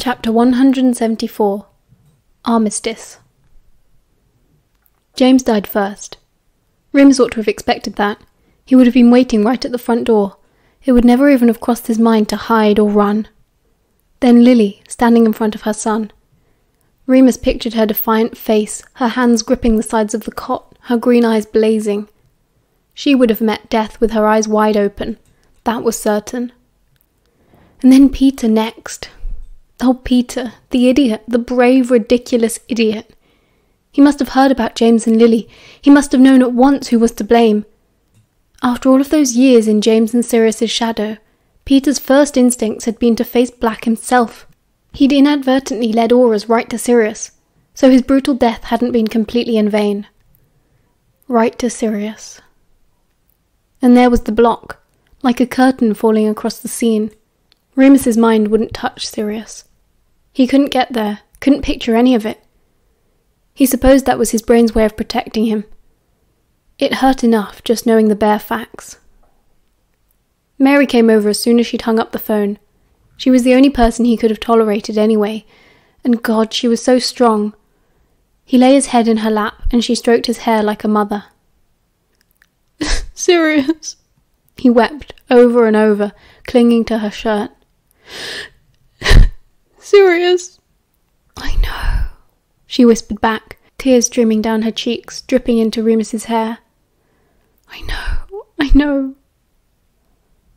Chapter 174. Armistice. James died first. Remus ought to have expected that. He would have been waiting right at the front door. It would never even have crossed his mind to hide or run. Then Lily, standing in front of her son. Remus pictured her defiant face, her hands gripping the sides of the cot, her green eyes blazing. She would have met death with her eyes wide open. That was certain. And then Peter next. Oh, Peter, the idiot, the brave, ridiculous idiot. He must have heard about James and Lily. He must have known at once who was to blame. After all of those years in James and Sirius's shadow, Peter's first instincts had been to face Black himself. He'd inadvertently led Aurors right to Sirius, so his brutal death hadn't been completely in vain. Right to Sirius. And there was the block, like a curtain falling across the scene. Remus's mind wouldn't touch Sirius. He couldn't get there, couldn't picture any of it. He supposed that was his brain's way of protecting him. It hurt enough just knowing the bare facts. Mary came over as soon as she'd hung up the phone. She was the only person he could have tolerated anyway, and God, she was so strong. He lay his head in her lap, and she stroked his hair like a mother. Sirius, he wept over and over, clinging to her shirt. Sirius. I know, she whispered back, tears streaming down her cheeks, dripping into Remus's hair. I know.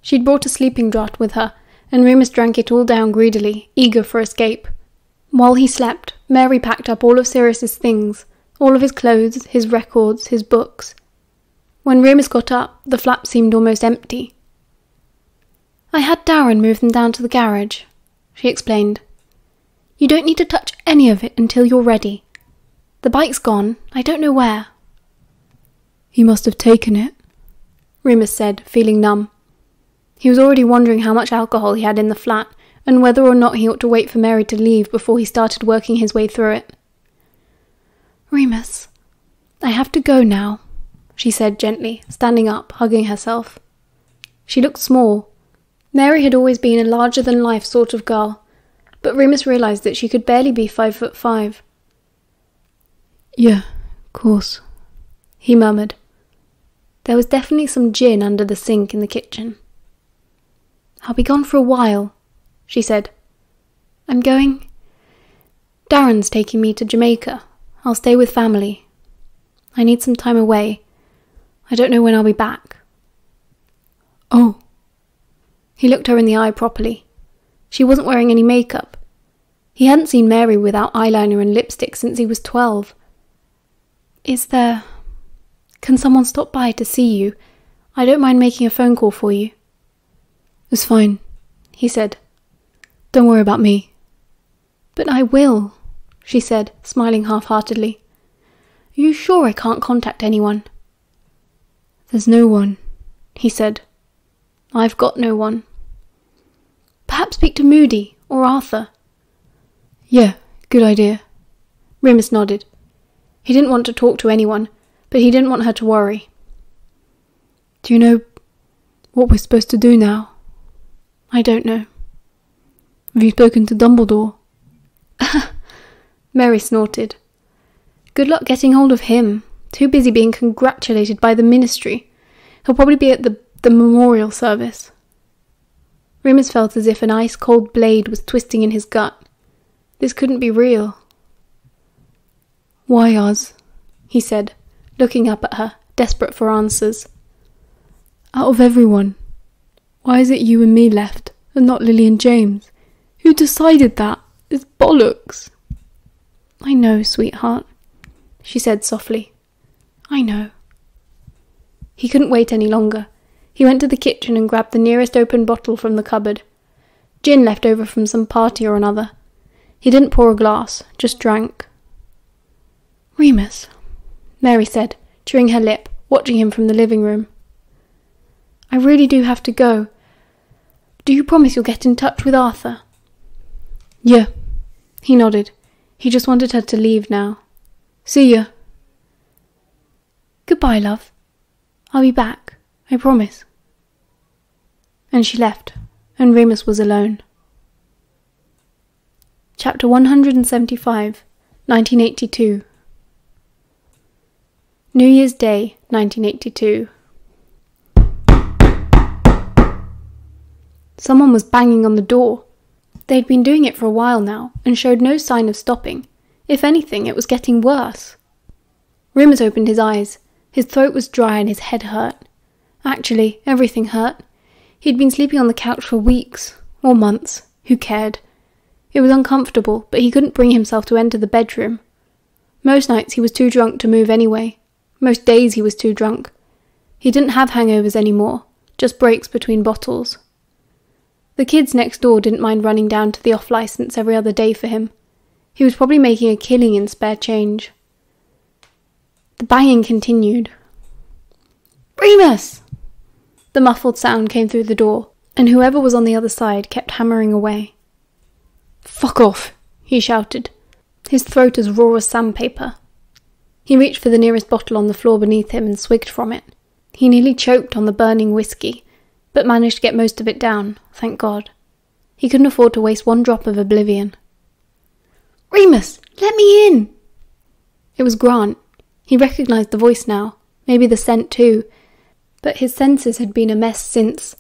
She'd brought a sleeping draught with her, and Remus drank it all down greedily, eager for escape. While he slept, Mary packed up all of Sirius's things, all of his clothes, his records, his books. When Remus got up, the flat seemed almost empty. I had Darren move them down to the garage, she explained. You don't need to touch any of it until you're ready. The bike's gone, I don't know where. He must have taken it, Remus said, feeling numb. He was already wondering how much alcohol he had in the flat, and whether or not he ought to wait for Mary to leave before he started working his way through it. Remus, I have to go now, she said gently, standing up, hugging herself. She looked small. Mary had always been a larger-than-life sort of girl, but Remus realised that she could barely be 5'5". Yeah, of course, he murmured. There was definitely some gin under the sink in the kitchen. I'll be gone for a while, she said. I'm going... Darren's taking me to Jamaica. I'll stay with family. I need some time away. I don't know when I'll be back. Oh. He looked her in the eye properly. She wasn't wearing any makeup. He hadn't seen Mary without eyeliner and lipstick since he was 12. Is there... Can someone stop by to see you? I don't mind making a phone call for you. It's fine, he said. Don't worry about me. But I will, she said, smiling half-heartedly. Are you sure I can't contact anyone? There's no one, he said. I've got no one. Perhaps speak to Moody or Arthur. Yeah, good idea. Remus nodded. He didn't want to talk to anyone, but he didn't want her to worry. Do you know what we're supposed to do now? I don't know. Have you spoken to Dumbledore? Mary snorted. Good luck getting hold of him. Too busy being congratulated by the ministry. He'll probably be at the memorial service. Remus felt as if an ice-cold blade was twisting in his gut. This couldn't be real. Why us? He said, looking up at her, desperate for answers. Out of everyone, why is it you and me left, and not Lily and James? Who decided that? It's bollocks. I know, sweetheart, she said softly. I know. He couldn't wait any longer. He went to the kitchen and grabbed the nearest open bottle from the cupboard. Gin left over from some party or another. He didn't pour a glass, just drank. Remus, Mary said, chewing her lip, watching him from the living room. I really do have to go. Do you promise you'll get in touch with Arthur? Yeah, he nodded. He just wanted her to leave now. See ya. Goodbye, love. I'll be back, I promise. And she left, and Remus was alone. Chapter 175, 1982. New Year's Day, 1982. Someone was banging on the door. They'd been doing it for a while now, and showed no sign of stopping. If anything, it was getting worse. Remus opened his eyes. His throat was dry and his head hurt. Actually, everything hurt. He'd been sleeping on the couch for weeks, or months. Who cared? It was uncomfortable, but he couldn't bring himself to enter the bedroom. Most nights he was too drunk to move anyway. Most days he was too drunk. He didn't have hangovers anymore, just breaks between bottles. The kids next door didn't mind running down to the off-licence every other day for him. He was probably making a killing in spare change. The banging continued. "Remus!" The muffled sound came through the door, and whoever was on the other side kept hammering away. "Fuck off," he shouted, his throat as raw as sandpaper. He reached for the nearest bottle on the floor beneath him and swigged from it. He nearly choked on the burning whiskey, but managed to get most of it down, thank God. He couldn't afford to waste one drop of oblivion. "Remus, let me in!" It was Grant. He recognised the voice now, maybe the scent too, but his senses had been a mess since...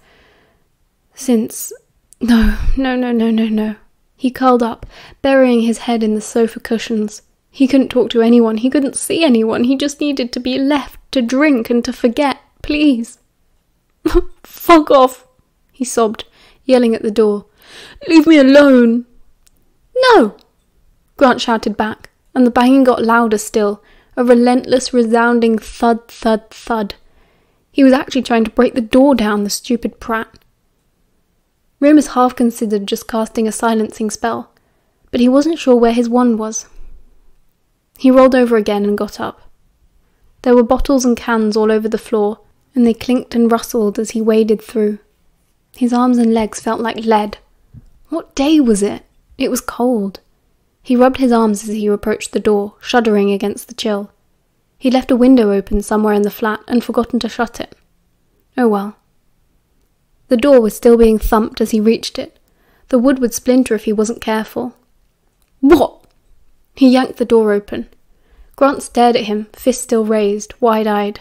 No. He curled up, burying his head in the sofa cushions. He couldn't talk to anyone, he couldn't see anyone, he just needed to be left to drink and to forget, please. "Fuck off," he sobbed, yelling at the door. "Leave me alone." "No!" Grant shouted back, and the banging got louder still, a relentless, resounding thud, thud, thud. He was actually trying to break the door down, the stupid prat. Remus half considered just casting a silencing spell, but he wasn't sure where his wand was. He rolled over again and got up. There were bottles and cans all over the floor, and they clinked and rustled as he waded through. His arms and legs felt like lead. What day was it? It was cold. He rubbed his arms as he approached the door, shuddering against the chill. He'd left a window open somewhere in the flat and forgotten to shut it. Oh well. The door was still being thumped as he reached it. The wood would splinter if he wasn't careful. "What?" He yanked the door open. Grant stared at him, fist still raised, wide-eyed.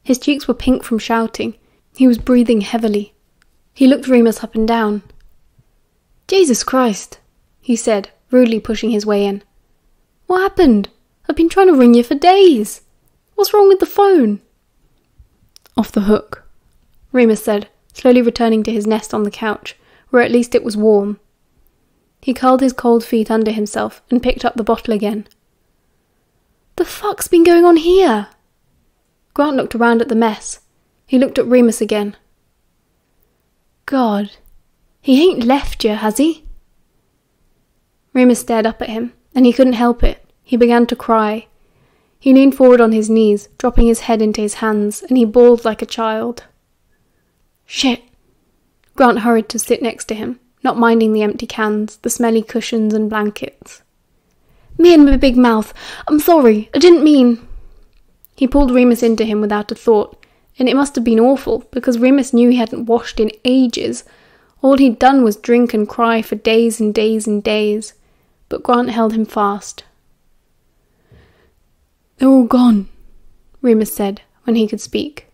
His cheeks were pink from shouting. He was breathing heavily. He looked Remus up and down. "Jesus Christ," he said, rudely pushing his way in. "What happened? I've been trying to ring you for days. What's wrong with the phone?" "Off the hook," Remus said, slowly returning to his nest on the couch, where at least it was warm. He curled his cold feet under himself and picked up the bottle again. "The fuck's been going on here?" Grant looked around at the mess. He looked at Remus again. "God, he ain't left you, has he?" Remus stared up at him, and he couldn't help it. He began to cry. He leaned forward on his knees, dropping his head into his hands, and he bawled like a child. "Shit!" Grant hurried to sit next to him, not minding the empty cans, the smelly cushions and blankets. "Me and my big mouth. I'm sorry. I didn't mean..." He pulled Remus into him without a thought, and it must have been awful, because Remus knew he hadn't washed in ages. All he'd done was drink and cry for days and days and days, but Grant held him fast. "They're all gone," Remus said, when he could speak.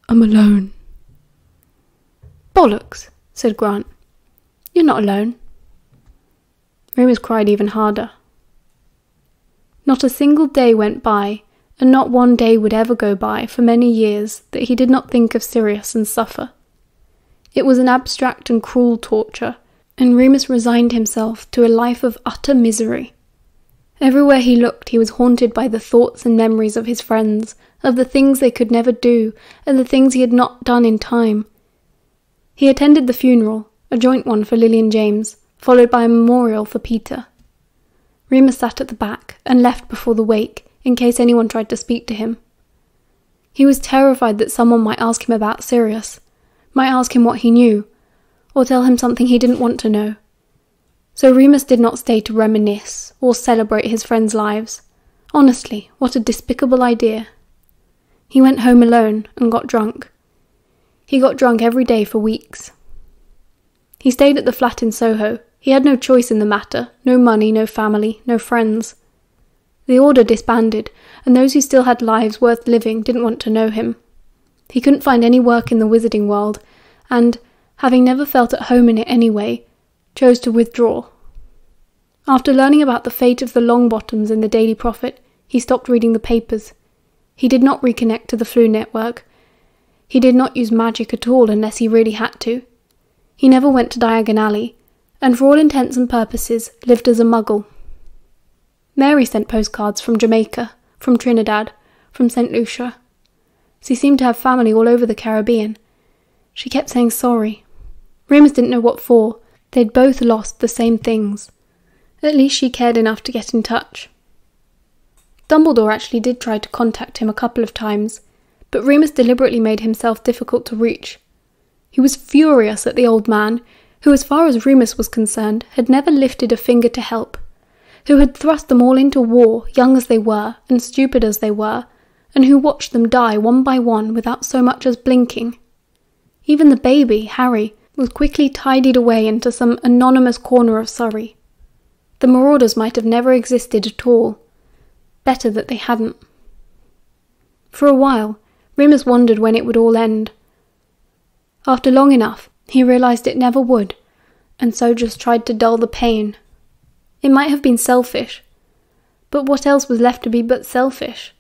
"I'm alone." "Bollocks," said Grant. "You're not alone." Remus cried even harder. Not a single day went by, and not one day would ever go by for many years that he did not think of Sirius and suffer. It was an abstract and cruel torture, and Remus resigned himself to a life of utter misery. Everywhere he looked he was haunted by the thoughts and memories of his friends, of the things they could never do, and the things he had not done in time. He attended the funeral, a joint one for Lily and James, followed by a memorial for Peter. Remus sat at the back and left before the wake, in case anyone tried to speak to him. He was terrified that someone might ask him about Sirius, might ask him what he knew, or tell him something he didn't want to know. So Remus did not stay to reminisce or celebrate his friends' lives. Honestly, what a despicable idea. He went home alone and got drunk. He got drunk every day for weeks. He stayed at the flat in Soho. He had no choice in the matter, no money, no family, no friends. The Order disbanded, and those who still had lives worth living didn't want to know him. He couldn't find any work in the wizarding world, and, having never felt at home in it anyway, chose to withdraw. After learning about the fate of the Longbottoms in the Daily Prophet, he stopped reading the papers. He did not reconnect to the Flu network. He did not use magic at all unless he really had to. He never went to Diagon Alley, and for all intents and purposes lived as a muggle. Mary sent postcards from Jamaica, from Trinidad, from St. Lucia. She seemed to have family all over the Caribbean. She kept saying sorry. Remus didn't know what for. They'd both lost the same things. At least she cared enough to get in touch. Dumbledore actually did try to contact him a couple of times, but Remus deliberately made himself difficult to reach. He was furious at the old man, who, as far as Remus was concerned, had never lifted a finger to help, who had thrust them all into war, young as they were, and stupid as they were, and who watched them die one by one without so much as blinking. Even the baby, Harry, was quickly tidied away into some anonymous corner of Surrey. The Marauders might have never existed at all. Better that they hadn't. For a while, Remus wondered when it would all end. After long enough, he realised it never would, and so just tried to dull the pain. It might have been selfish, but what else was left to be but selfish?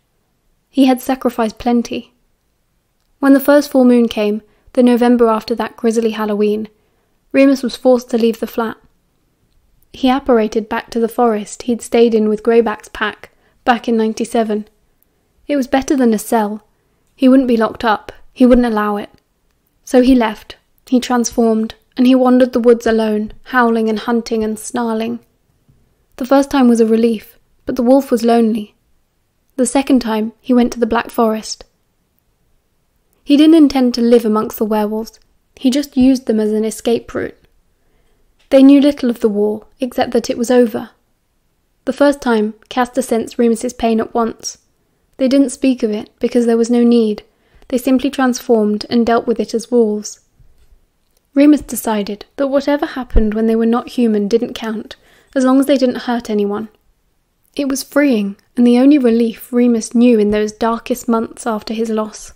He had sacrificed plenty. When the first full moon came, the November after that grisly Halloween, Remus was forced to leave the flat. He apparated back to the forest he'd stayed in with Greyback's pack, back in '97. It was better than a cell. He wouldn't be locked up. He wouldn't allow it. So he left. He transformed, and he wandered the woods alone, howling and hunting and snarling. The first time was a relief, but the wolf was lonely. The second time, he went to the Black Forest. He didn't intend to live amongst the werewolves. He just used them as an escape route. They knew little of the war, except that it was over. The first time, Castor sensed Remus's pain at once. They didn't speak of it, because there was no need. They simply transformed and dealt with it as wolves. Remus decided that whatever happened when they were not human didn't count, as long as they didn't hurt anyone. It was freeing, and the only relief Remus knew in those darkest months after his loss.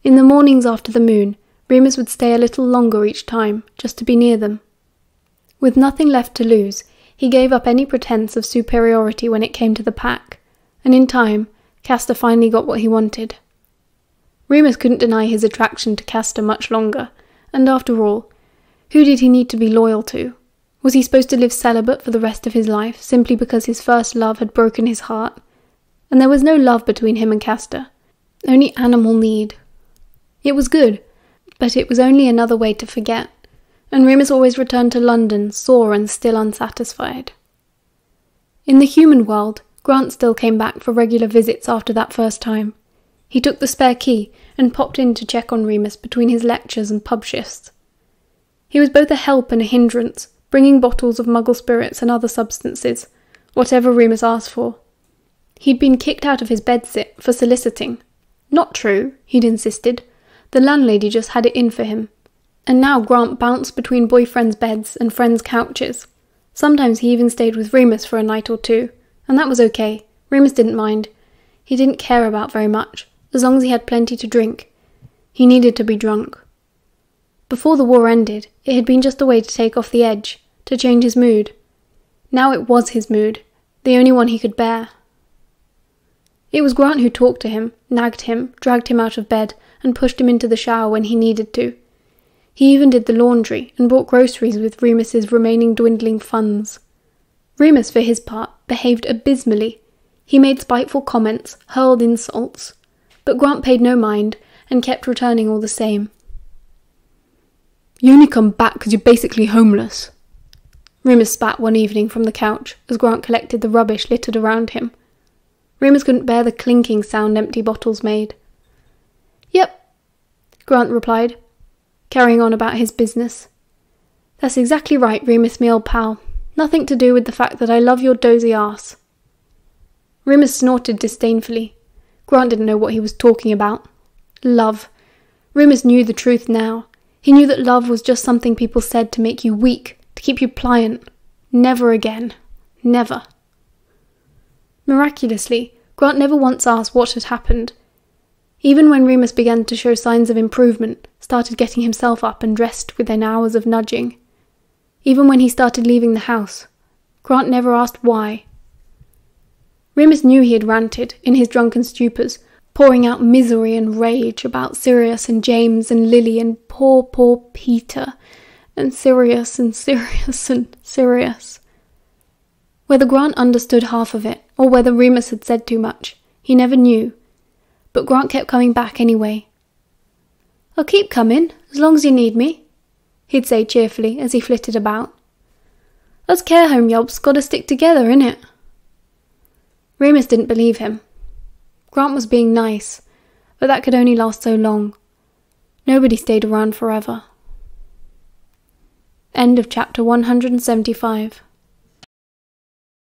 In the mornings after the moon, Remus would stay a little longer each time, just to be near them. With nothing left to lose, he gave up any pretense of superiority when it came to the pack, and in time, Castor finally got what he wanted. Remus couldn't deny his attraction to Castor much longer, and after all, who did he need to be loyal to? Was he supposed to live celibate for the rest of his life, simply because his first love had broken his heart? And there was no love between him and Castor, only animal need. It was good, but it was only another way to forget, and Remus always returned to London, sore and still unsatisfied. In the human world, Grant still came back for regular visits after that first time. He took the spare key and popped in to check on Remus between his lectures and pub shifts. He was both a help and a hindrance, bringing bottles of muggle spirits and other substances, whatever Remus asked for. He'd been kicked out of his bedsit for soliciting. Not true, he'd insisted. The landlady just had it in for him. And now Grant bounced between boyfriends' beds and friends' couches. Sometimes he even stayed with Remus for a night or two, and that was okay. Remus didn't mind. He didn't care about very much, as long as he had plenty to drink. He needed to be drunk. Before the war ended, it had been just a way to take off the edge, to change his mood. Now it was his mood, the only one he could bear. It was Grant who talked to him, nagged him, dragged him out of bed, and pushed him into the shower when he needed to. He even did the laundry and bought groceries with Remus's remaining dwindling funds. Remus, for his part, behaved abysmally. He made spiteful comments, hurled insults, but Grant paid no mind and kept returning all the same. "You only come back because you're basically homeless," Remus spat one evening from the couch as Grant collected the rubbish littered around him. Remus couldn't bear the clinking sound empty bottles made. "Yep," Grant replied, carrying on about his business. "That's exactly right, Remus, me old pal. Nothing to do with the fact that I love your dozy arse." Remus snorted disdainfully. Grant didn't know what he was talking about. Love. Remus knew the truth now. He knew that love was just something people said to make you weak, to keep you pliant. Never again. Never. Miraculously, Grant never once asked what had happened. Even when Remus began to show signs of improvement, started getting himself up and dressed within hours of nudging. Even when he started leaving the house, Grant never asked why. Remus knew he had ranted, in his drunken stupors, pouring out misery and rage about Sirius and James and Lily and poor Peter, and Sirius and Sirius and Sirius. Whether Grant understood half of it, or whether Remus had said too much, he never knew, but Grant kept coming back anyway. "I'll keep coming, as long as you need me," he'd say cheerfully as he flitted about. "Us care home yobs gotta stick together, innit?" Remus didn't believe him. Grant was being nice, but that could only last so long. Nobody stayed around forever. End of chapter 175.